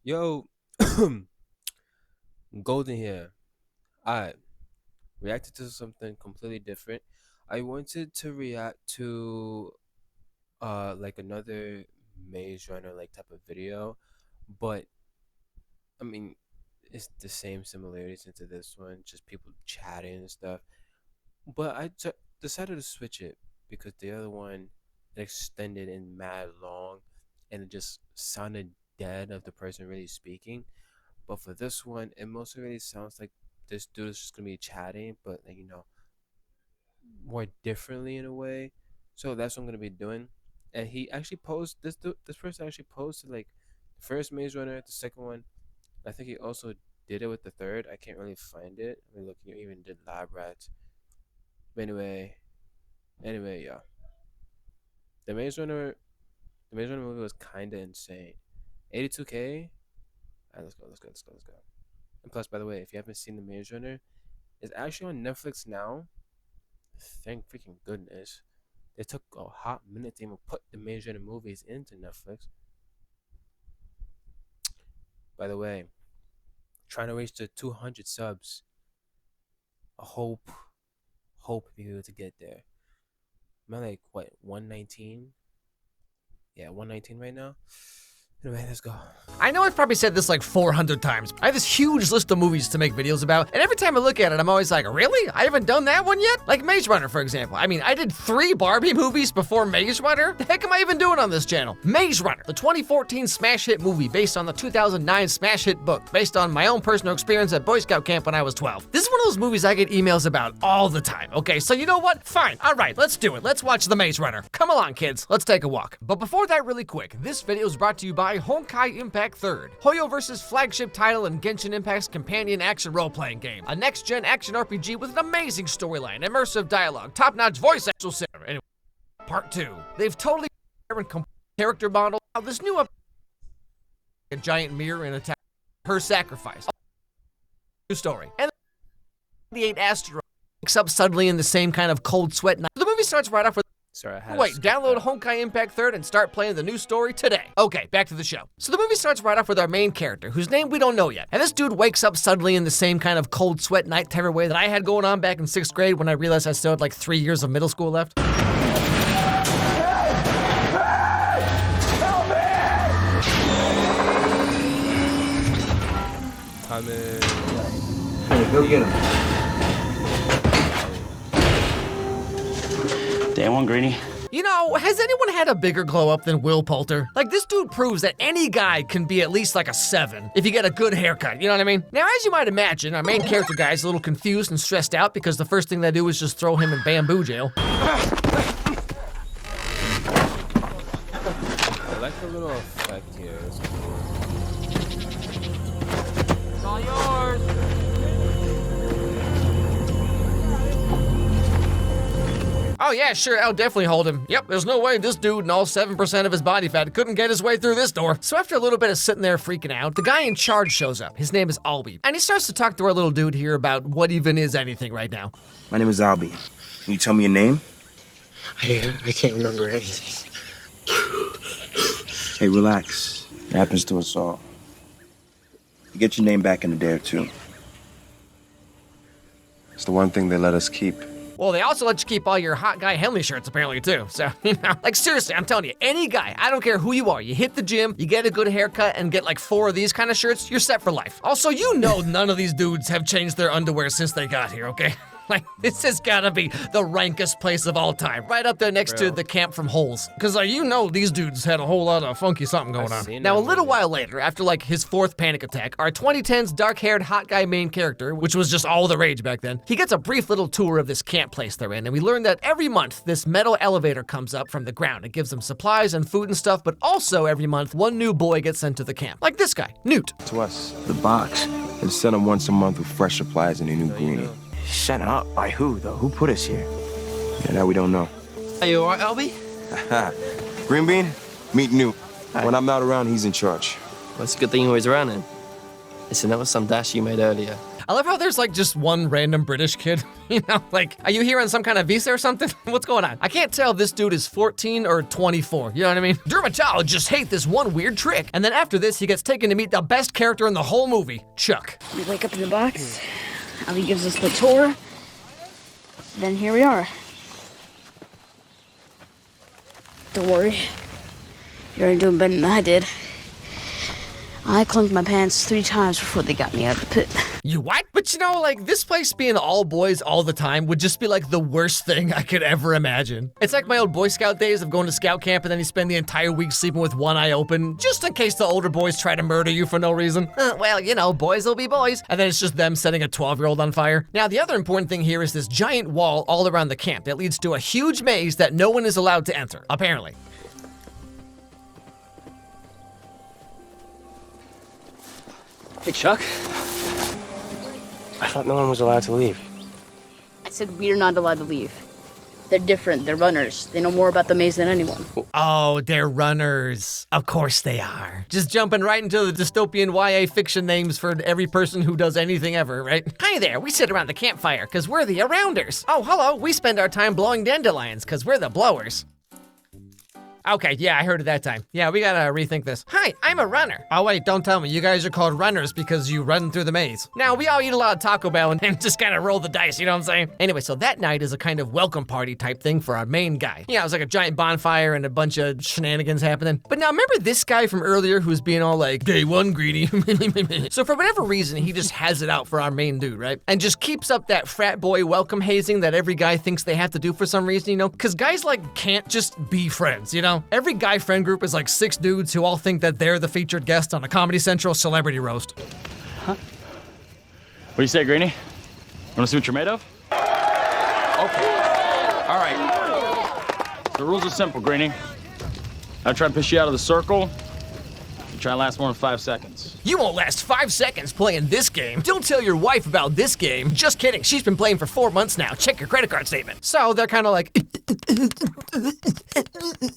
Yo, Golden here. I reacted to something completely different. I wanted to react to like another Maze Runner like type of video, but I mean it's the same similarities into this one, just people chatting and stuff. But decided to switch it because the other one extended and mad long, and it just sounded dead of the person really speaking. But for this one, it mostly really sounds like this dude is just gonna be chatting, but like, more differently in a way. So that's what I'm gonna be doing. And he actually posed this person actually posted like the first Maze Runner, the second one. I think he also did it with the third. I can't really find it. I mean, look, he even did Lab Rats. But anyway, yeah. The Maze Runner, the Maze Runner movie was kind of insane. 82K. All right, let's go. And plus, by the way, if you haven't seen the Maze Runner, it's actually on Netflix now. Thank freaking goodness. They took a hot minute to even put the Maze Runner movies into Netflix. By the way, trying to reach the 200 subs. I hope be able to get there. I'm at like what 119? Yeah, 119 right now. Anyway, let's go. I know I've probably said this like 400 times. I have this huge list of movies to make videos about, and every time I look at it, I'm always like, really? I haven't done that one yet? Like Maze Runner, for example. I mean, I did 3 Barbie movies before Maze Runner. The heck am I even doing on this channel? Maze Runner, the 2014 smash hit movie based on the 2009 smash hit book, based on my own personal experience at Boy Scout camp when I was 12. This is one of those movies I get emails about all the time. Okay, so you know what? Fine. All right, let's do it. Let's watch The Maze Runner. Come along, kids. Let's take a walk. But before that, really quick, this video is brought to you by Honkai Impact 3rd, Hoyo vs. flagship title in Genshin Impact's companion action role-playing game. A next-gen action RPG with an amazing storyline, immersive dialogue, top-notch voice acting. Anyway, part 2. They've totally character model. Now, this new a giant mirror and attack her sacrifice. New story. And the 8 asteroid wakes up suddenly in the same kind of cold sweat night. The movie starts right off with Sorry, I had wait, download Honkai Impact 3rd and start playing the new story today. Okay, back to the show. So the movie starts right off with our main character, whose name we don't know yet. And this dude wakes up suddenly in the same kind of cold sweat night terror way that I had going on back in 6th grade when I realized I still had like 3 years of middle school left. I'm in. Hey, go get him. Day one, Greeny. You know, has anyone had a bigger glow up than Will Poulter? Like, this dude proves that any guy can be at least like a 7 if you get a good haircut, you know what I mean? Now, as you might imagine, our main character guy is a little confused and stressed out because the first thing they do is just throw him in bamboo jail. I like the little effect here. It's cool. It's all yours. Oh yeah, sure, I'll definitely hold him. Yep, there's no way this dude and all 7% of his body fat couldn't get his way through this door. So after a little bit of sitting there freaking out, the guy in charge shows up. His name is Albie. And he starts to talk to our little dude here about what even is anything right now. My name is Albie. Can you tell me your name? I can't remember anything. Hey, relax. It happens to us all. You get your name back in a day or two. It's the one thing they let us keep. Well, they also let you keep all your hot guy Henley shirts apparently too. So, like seriously, I'm telling you, any guy, I don't care who you are, you hit the gym, you get a good haircut and get like 4 of these kind of shirts, you're set for life. Also, you know none of these dudes have changed their underwear since they got here, okay? Like, this has gotta be the rankest place of all time. Right up there next to the camp from Holes. Cause you know these dudes had a whole lot of funky something going on. Now, a little while later, after like his 4th panic attack, our 2010s dark-haired hot guy main character, which was just all the rage back then, he gets a brief little tour of this camp place they're in, and we learn that every month, this metal elevator comes up from the ground. It gives them supplies and food and stuff, but also every month, one new boy gets sent to the camp. Like this guy, Newt. To us, the box is sent them once a month with fresh supplies and a new greenie. Sent up by who, though? Who put us here? Yeah, that we don't know. Are you alright, Albie? Green Bean, meet Newt. When I'm not around, he's in charge. Well, it's a good thing you're always around then. Listen, that was some dash you made earlier. I love how there's like just one random British kid. You know, like, are you here on some kind of visa or something? What's going on? I can't tell if this dude is 14 or 24. You know what I mean? Dermatologists hate this one weird trick. And then after this, he gets taken to meet the best character in the whole movie, Chuck. We wake up in the box. Ali gives us the tour. Then here we are. Don't worry. You're already doing better than I did. I clunked my pants 3 times before they got me out of the pit. You what? But you know, like, this place being all boys all the time would just be like the worst thing I could ever imagine. It's like my old Boy Scout days of going to scout camp and then you spend the entire week sleeping with one eye open, just in case the older boys try to murder you for no reason. Well, you know, boys will be boys. And then it's just them setting a 12-year-old on fire. Now, the other important thing here is this giant wall all around the camp that leads to a huge maze that no one is allowed to enter, apparently. Hey, Chuck. I thought no one was allowed to leave. I said we're not allowed to leave. They're different. They're runners. They know more about the maze than anyone. Oh, they're runners. Of course they are. Just jumping right into the dystopian YA fiction names for every person who does anything ever, right? Hi there, we sit around the campfire because we're the arounders. Oh, hello, we spend our time blowing dandelions because we're the blowers. Okay, yeah, I heard it that time. Yeah, we gotta rethink this. Hi, I'm a runner. Oh wait, don't tell me. You guys are called runners because you run through the maze. Now, we all eat a lot of Taco Bell and just kind of roll the dice, you know what I'm saying? Anyway, so that night is a kind of welcome party type thing for our main guy. Yeah, it was like a giant bonfire and a bunch of shenanigans happening. But now, remember this guy from earlier who's being all like, day one greedy? So for whatever reason, he just has it out for our main dude, right? And just keeps up that frat boy welcome hazing that every guy thinks they have to do for some reason, you know? Because guys like can't just be friends, you know? Every guy friend group is like 6 dudes who all think that they're the featured guest on a Comedy Central celebrity roast. Huh? What do you say, Greenie? Wanna see what you're made of? Okay. All right. The rules are simple, Greenie. I try to push you out of the circle. You try and last more than 5 seconds. You won't last 5 seconds playing this game. Don't tell your wife about this game. Just kidding. She's been playing for 4 months now. Check your credit card statement. So they're kind of like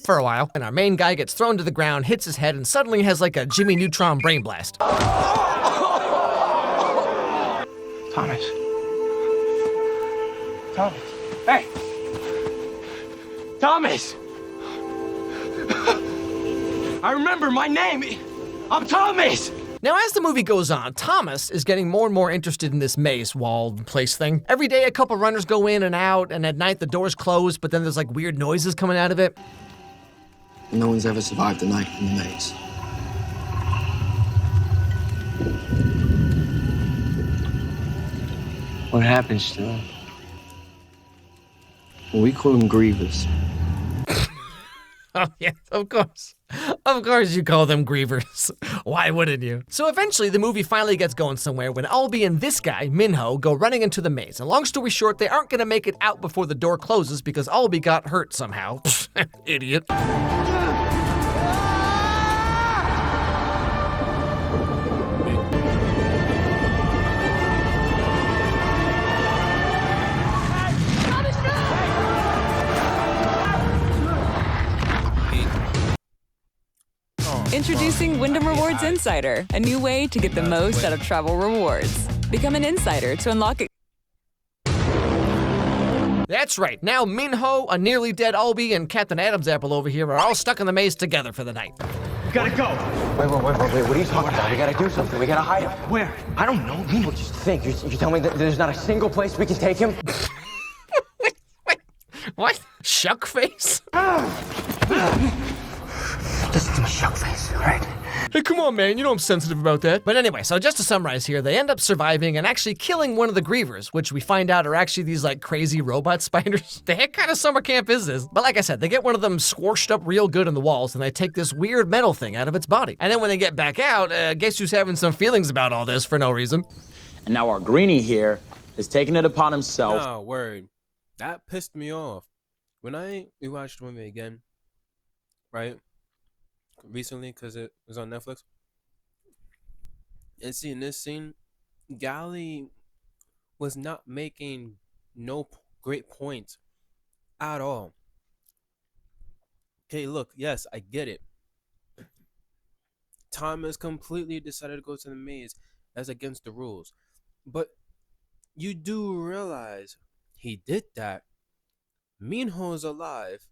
for a while, and our main guy gets thrown to the ground, hits his head, and suddenly has like a Jimmy Neutron brain blast. Thomas. Thomas. Hey! Thomas! I remember my name. I'm Thomas! Now, as the movie goes on, Thomas is getting more and more interested in this maze wall place thing. Every day, a couple runners go in and out, and at night, the doors close, but then there's like weird noises coming out of it. No one's ever survived the night in the maze. What happens to them? Well, we call them grievers. Oh, yeah, of course. Of course you call them grievers. Why wouldn't you? So eventually the movie finally gets going somewhere when Albie and this guy, Minho, go running into the maze. And long story short, they aren't gonna make it out before the door closes because Albie got hurt somehow. Idiot. Introducing Wyndham Rewards Insider, a new way to get the most out of travel rewards. Become an insider to unlock it. That's right. Now Minho, a nearly dead Albie, and Captain Adam's apple over here are all stuck in the maze together for the night. We gotta go. Wait. What are you talking about? We gotta do something. We gotta hide him. Where? I don't know. Well, just think. You tell me that there's not a single place we can take him? Wait. What? Shuck face? Listen to my shock face, all right? Hey, come on, man. You know I'm sensitive about that. But anyway, so just to summarize here, they end up surviving and actually killing one of the grievers, which we find out are actually these like crazy robot spiders. The heck kind of summer camp is this? But like I said, they get one of them squashed up real good in the walls and they take this weird metal thing out of its body. And then when they get back out, guess who's having some feelings about all this for no reason? And now our Greenie here is taking it upon himself. Oh, word. That pissed me off. When I rewatched the movie again, right? Recently, because it was on Netflix. And see, in this scene, Gally was not making no great point at all. Okay, look, yes, I get it. Thomas completely decided to go to the maze. That's against the rules. But you do realize he did that. Minho is alive,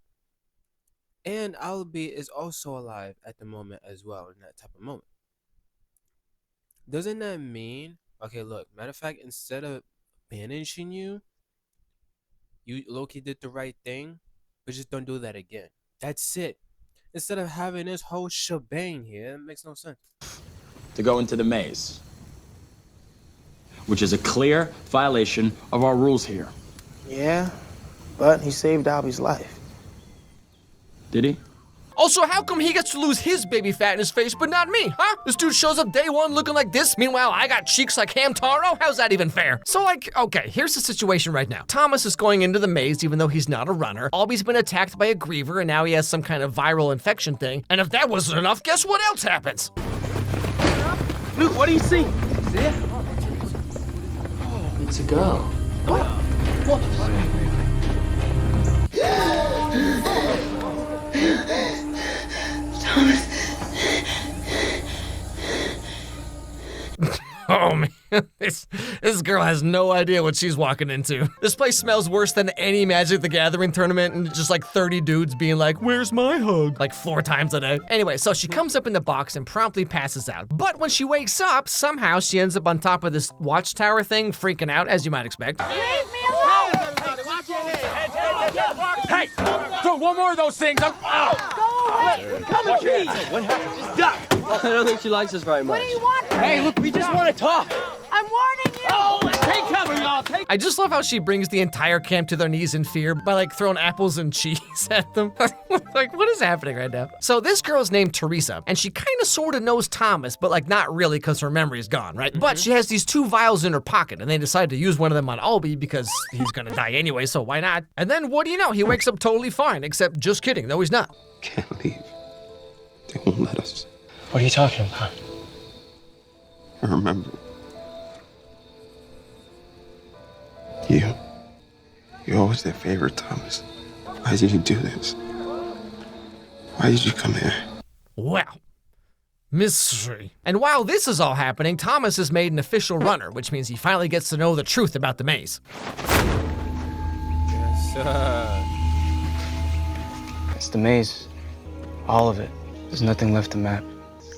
and Albie is also alive at the moment as well in that type of moment. Doesn't that mean, okay, look, matter of fact, instead of banishing you, you Loki did the right thing, but just don't do that again. That's it. Instead of having this whole shebang here, it makes no sense. To go into the maze, which is a clear violation of our rules here. Yeah, but he saved Albie's life. Did he? Also, how come he gets to lose his baby fat in his face, but not me, huh? This dude shows up day one looking like this, meanwhile I got cheeks like Ham Taro? How's that even fair? So like, okay, here's the situation right now. Thomas is going into the maze even though he's not a runner. Albie's been attacked by a griever and now he has some kind of viral infection thing. And if that wasn't enough, guess what else happens? Luke, what do you see? See it? It's a girl. What? Oh man, this girl has no idea what she's walking into. This place smells worse than any Magic the Gathering tournament and just like 30 dudes being like, where's my hug? Like 4 times a day. Anyway, so she comes up in the box and promptly passes out. But when she wakes up, somehow she ends up on top of this watchtower thing, freaking out, as you might expect. Leave me alone! Hey! Throw one more of those things! Go away! Come on, please! What happened? Just duck! I don't think she likes us very much. What do you want from Hey, me? look, we just want to talk. I'm warning you! Oh, take cover, y'all. Take. I just love how she brings the entire camp to their knees in fear by like throwing apples and cheese at them. Like, what is happening right now? So this girl's named Teresa, and she kind of sort of knows Thomas, but like not really because her memory's gone, right? But she has these 2 vials in her pocket, and they decide to use one of them on Albie because he's gonna die anyway, so why not? And then what do you know? He wakes up totally fine, except just kidding, no he's not. Can't leave. They won't let us. What are you talking about? I remember. You. You're always their favorite, Thomas. Why did you do this? Why did you come here? Wow. Mystery. And while this is all happening, Thomas is made an official runner, which means he finally gets to know the truth about the maze. Yes, sir. It's the maze. All of it. There's nothing left to map.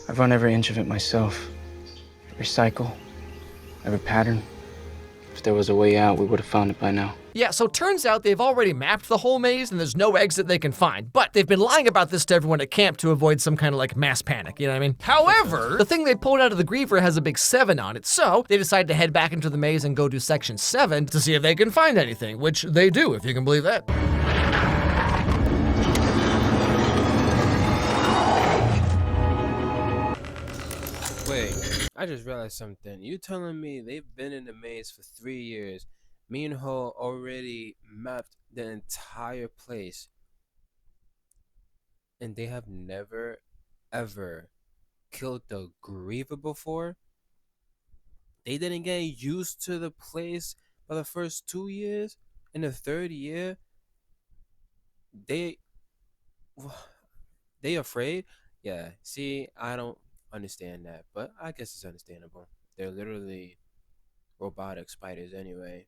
I've run every inch of it myself. Every cycle, every pattern. If there was a way out, we would have found it by now. Yeah, so turns out they've already mapped the whole maze and there's no exit they can find. But they've been lying about this to everyone at camp to avoid some kind of like mass panic, you know what I mean? However, the thing they pulled out of the griever has a big 7 on it, so they decide to head back into the maze and go to section 7 to see if they can find anything, which they do, if you can believe that. Wait, I just realized something. You telling me they've been in the maze for 3 years? Me and Ho already mapped the entire place, and they have never, ever killed the griever before? They didn't get used to the place by the first 2 years? In the 3rd year, they afraid? Yeah, see, I don't understand that, but I guess it's understandable. They're literally robotic spiders anyway.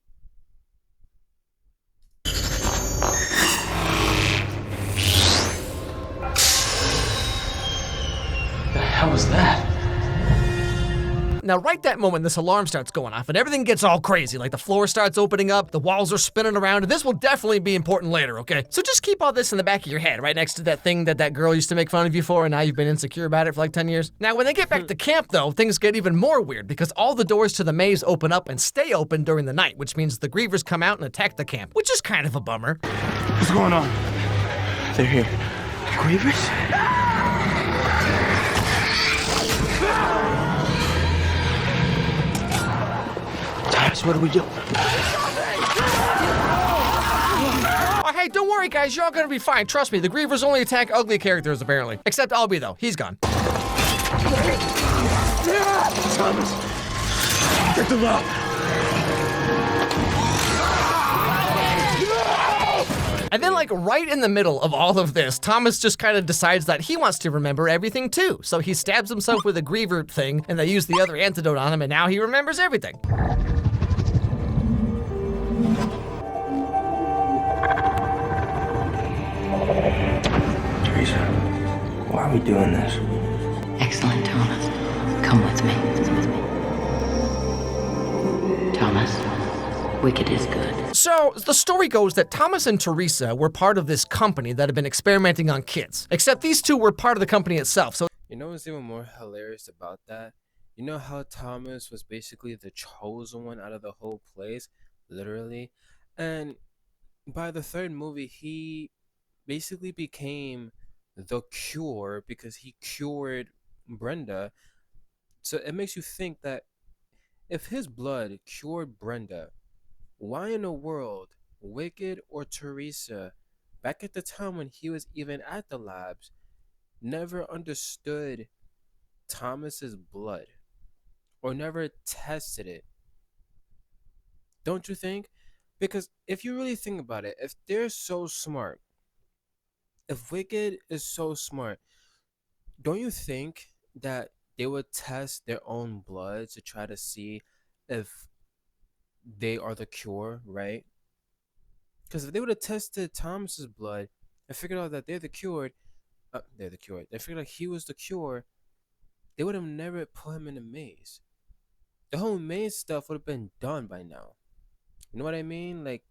What the hell was that? Now, right that moment, this alarm starts going off and everything gets all crazy. Like the floor starts opening up, the walls are spinning around, and this will definitely be important later, okay? So just keep all this in the back of your head, right next to that thing that girl used to make fun of you for, and now you've been insecure about it for like 10 years. Now, when they get back to camp, though, things get even more weird because all the doors to the maze open up and stay open during the night, which means the grievers come out and attack the camp, which is kind of a bummer. What's going on? They're here. Grievers? Thomas, what do we do? Oh, hey, don't worry, guys. You're all gonna be fine. Trust me, the grievers only attack ugly characters, apparently. Except Albie, though. He's gone. Thomas, get them up. And then, like, right in the middle of all of this, Thomas just kind of decides that he wants to remember everything, too. So he stabs himself with a griever thing, and they use the other antidote on him, and now he remembers everything. Teresa. Why are we doing this? Excellent, Thomas. Come with me. Thomas, wicked is good. So, the story goes that Thomas and Teresa were part of this company that had been experimenting on kids. Except these two were part of the company itself, so... You know what's even more hilarious about that? You know how Thomas was basically the chosen one out of the whole place? Literally. And by the third movie, he basically became the cure because he cured Brenda. So it makes you think that if his blood cured Brenda, why in the world Wicked or Teresa, back at the time when he was even at the labs, never understood Thomas's blood or never tested it? Don't you think? Because if you really think about it, if they're so smart, if Wicked is so smart, don't you think that they would test their own blood to try to see if they are the cure, right? Because if they would have tested Thomas's blood and figured out that they figured out he was the cure, they would have never put him in the maze. The whole maze stuff would have been done by now. You know what I mean? Like,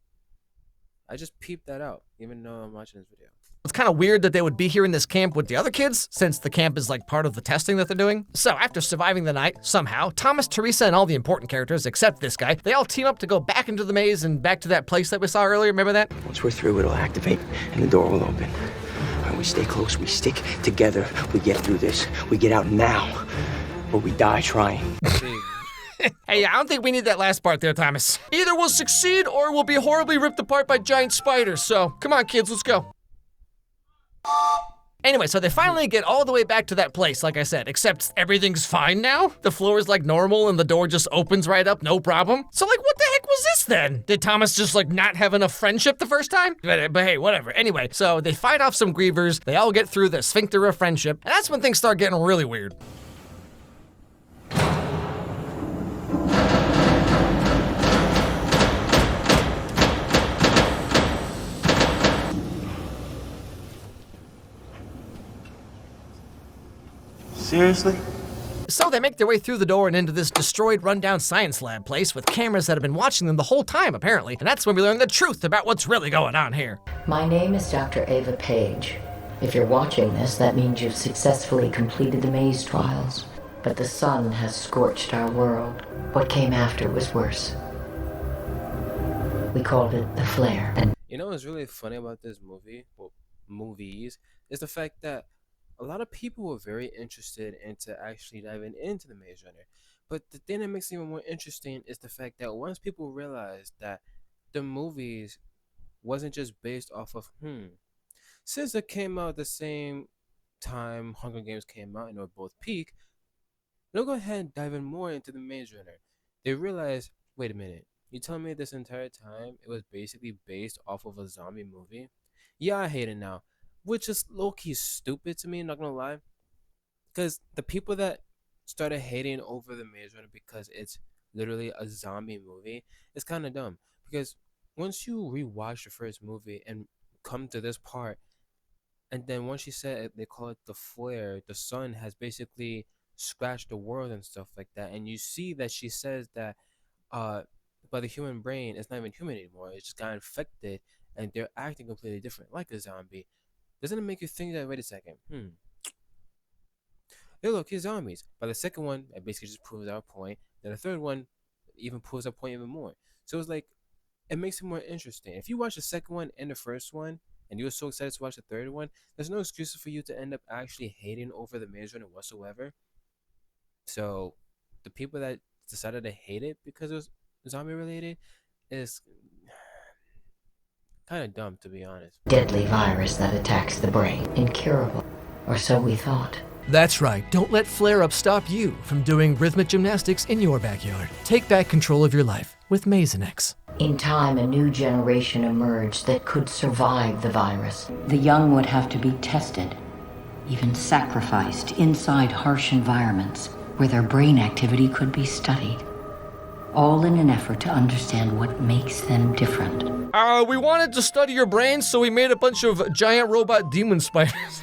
I just peeped that out, even though I'm watching this video. It's kind of weird that they would be here in this camp with the other kids, since the camp is like part of the testing that they're doing. So after surviving the night, somehow, Thomas, Teresa, and all the important characters, except this guy, they all team up to go back into the maze and back to that place that we saw earlier, remember that? Once we're through, it'll activate and the door will open. And we stay close, we stick together, we get through this. We get out now, or we die trying. Hey, I don't think we need that last part there, Thomas. Either we'll succeed or we'll be horribly ripped apart by giant spiders, so come on, kids, let's go. Anyway, so they finally get all the way back to that place, like I said, except everything's fine now. The floor is like normal and the door just opens right up, no problem. So like, what the heck was this then? Did Thomas just like not have enough friendship the first time? But hey, whatever. Anyway, so they fight off some grievers, they all get through the sphincter of friendship, and that's when things start getting really weird. Seriously? So they make their way through the door and into this destroyed, rundown science lab place with cameras that have been watching them the whole time, apparently. And that's when we learn the truth about what's really going on here. My name is Dr. Ava Page. If you're watching this, that means you've successfully completed the maze trials. But the sun has scorched our world. What came after was worse. We called it the flare. And you know what's really funny about this movie, well, movies, is the fact that a lot of people were very interested into actually diving into the Maze Runner. But the thing that makes it even more interesting is the fact that once people realized that the movies wasn't just based off of, since it came out the same time Hunger Games came out and they were both peak, they'll go ahead and dive in more into the Maze Runner. They realized, wait a minute, you telling me this entire time it was basically based off of a zombie movie? Yeah, I hate it now. Which is low-key stupid to me, not gonna lie. Because the people that started hating over the Maze Runner because it's literally a zombie movie, it's kind of dumb. Because once you rewatch the first movie and come to this part, and then once she said they call it the flare, the sun has basically scratched the world and stuff like that. And you see that she says that by the human brain, it's not even human anymore. It just got infected and they're acting completely different, like a zombie. Doesn't it make you think that, wait a second, hey look, he's zombies. By the second one, it basically just proves our point. Then the third one even proves our point even more. So it's like, it makes it more interesting. If you watch the second one and the first one, and you were so excited to watch the third one, there's no excuse for you to end up actually hating over the Maze Runner whatsoever. So the people that decided to hate it because it was zombie related is kind of dumb, to be honest. deadly virus that attacks the brain. Incurable. Or so we thought. That's right, don't let flare-ups stop you from doing rhythmic gymnastics in your backyard. Take back control of your life with Mazonex. In time, a new generation emerged that could survive the virus. The young would have to be tested, even sacrificed inside harsh environments where their brain activity could be studied. All in an effort to understand what makes them different. We wanted to study your brain, so we made a bunch of giant robot demon spiders.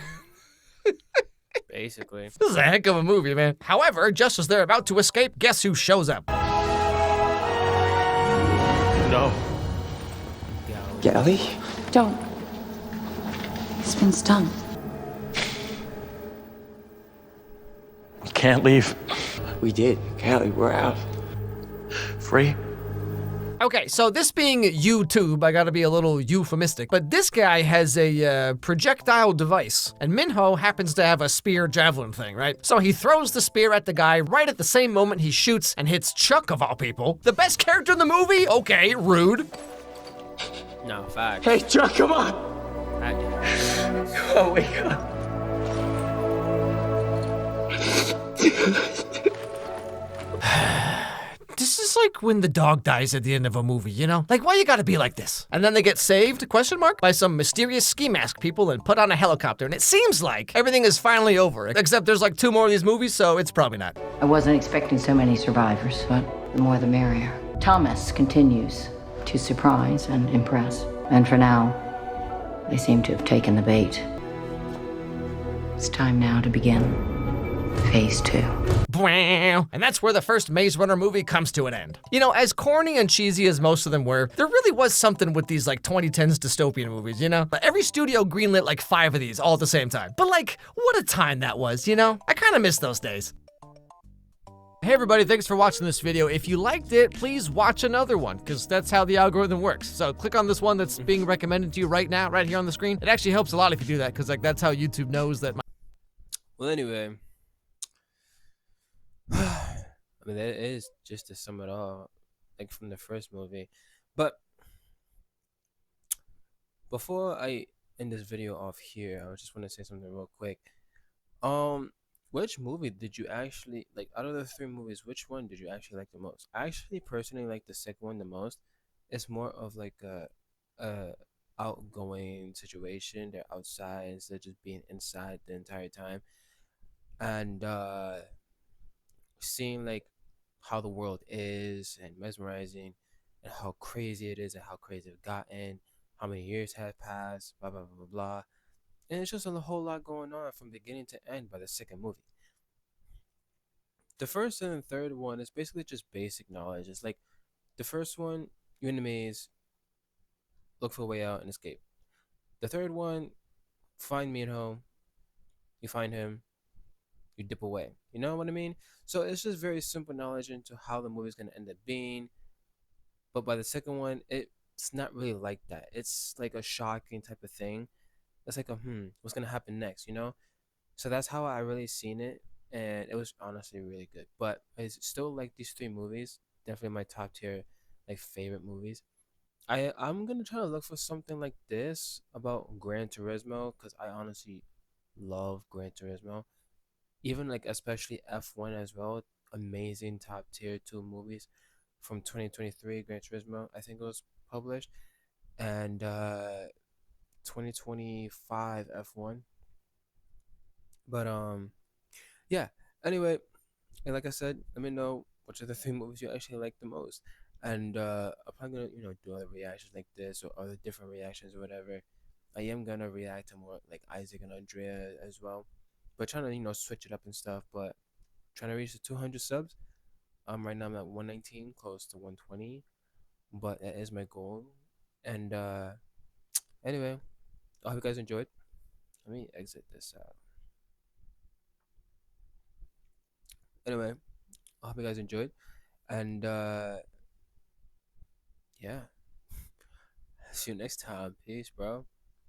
Basically. This is a heck of a movie, man. However, just as they're about to escape, guess who shows up? No. Gally? Don't. He's been stung. Can't leave. We did. Gally, we're out. Free? Okay, so this being YouTube, I gotta be a little euphemistic, but this guy has a projectile device, and Minho happens to have a spear javelin thing, right? So he throws the spear at the guy right at the same moment he shoots and hits Chuck, of all people. The best character in the movie? Okay, rude. No, fact. Hey, Chuck, come on! Oh, wake up. This is like when the dog dies at the end of a movie, you know? Like, why you gotta be like this? And then they get saved, question mark, by some mysterious ski mask people and put on a helicopter, and it seems like everything is finally over, except there's like 2 more of these movies, so it's probably not. I wasn't expecting so many survivors, but the more the merrier. Thomas continues to surprise and impress. And for now, they seem to have taken the bait. It's time now to begin phase 2. And that's where the first Maze Runner movie comes to an end. You know, as corny and cheesy as most of them were, there really was something with these like 2010s dystopian movies, you know? Every studio greenlit like 5 of these all at the same time. But like, what a time that was, you know? I kind of miss those days. Hey everybody, thanks for watching this video. If you liked it, please watch another one, because that's how the algorithm works. So click on this one that's being recommended to you right now, right here on the screen. It actually helps a lot if you do that, because like that's how YouTube knows that Well, anyway. I mean, that is just to sum it all, like from the first movie. But before I end this video off here, I just want to say something real quick. Which movie did you actually like out of the 3 movies? Which one did you actually like the most? I actually personally like the second one the most. It's more of like a outgoing situation. They're outside instead of just being inside the entire time, and seeing like how the world is and mesmerizing and how crazy it is and how crazy it's gotten, how many years have passed, blah blah blah blah blah. And it's just a whole lot going on from beginning to end by the second movie. The first and the third one is basically just basic knowledge. It's like the first one, you're in the maze, look for a way out and escape. The third one, find me at home, you find him, you dip away. You know what I mean? So it's just very simple knowledge into how the movie's gonna end up being. But by the second one, it's not really like that. It's like a shocking type of thing. It's like a what's gonna happen next, you know? So that's how I really seen it, and it was honestly really good. But I still like these 3 movies. Definitely my top tier, like favorite movies. I'm gonna try to look for something like this about Gran Turismo because I honestly love Gran Turismo. Even like especially F1 as well. Amazing top tier 2 movies from 2023. Gran Turismo, I think it was published, and 2025 F1. But yeah. Anyway, and like I said, let me know which of the 3 movies you actually like the most, and I'm probably gonna do other reactions like this or other different reactions or whatever. I am gonna react to more like Isaac and Andrea as well, but trying to switch it up and stuff. But trying to reach the 200 subs. Right now I'm at 119, close to 120, but that is my goal. And anyway, I hope you guys enjoyed. Let me exit this out. Anyway, I hope you guys enjoyed, and yeah, see you next time. Peace, bro.